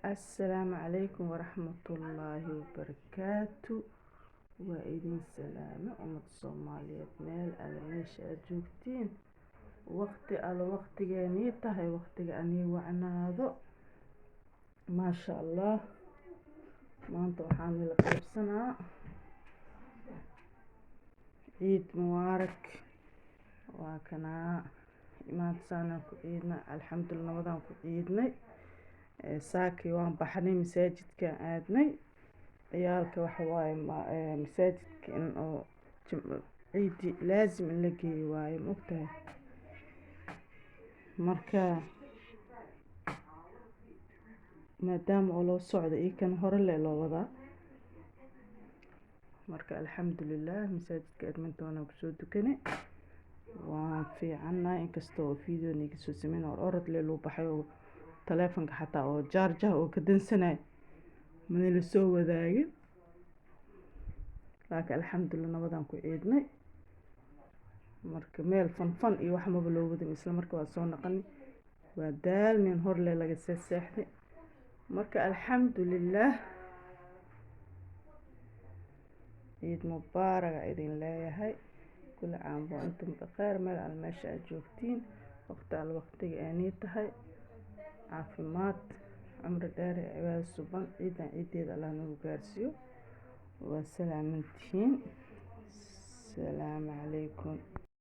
السلام عليكم ورحمة الله وبركاته. وإذن سلامة أمة الصوماليات ميل على ميشا جوجتين وقتي على وقتي جانيتا هاي وقتي أني وعناذو ما شاء الله. ما أنتو حامل قرب سنة عيد مبارك وكنا ما تسانا كعيدنا الحمد لله نبضان كعيدنا saakii waan baxnay masaajidka aadnay ciyaalka waxa waaye masaajidka in oo ciidi laazim in la geeyo waaye maogtahay marka maadaama oo loo socdo iyo kan hore le loo wadaa marka alxamdulilah masaajidka admintoona kusoo dukanay waan fiicanahay inkastoo video niga soo sameyn orod le loo baxay oo taleefanka xataa oo jaarjaha oo ka dansanay mana la soo wadaagin laakiin alxamdulilah nabadaan ku ciidnay marka meel fanfan iyo wax maba loo wadin isla marka waa soo naqanay waa daalnin hor le laga seexday marka alxamdulilah ciid mubaarak idin leeyahay kula caam wa antum bikhair meel al meesha aad joogtiin waqtiga aanay tahay caafimaad cumri dheer cibaado suban ciidan ciideeda Allah nagu gaarsiiyo waa salaamantihiin. Salaamu calaykum.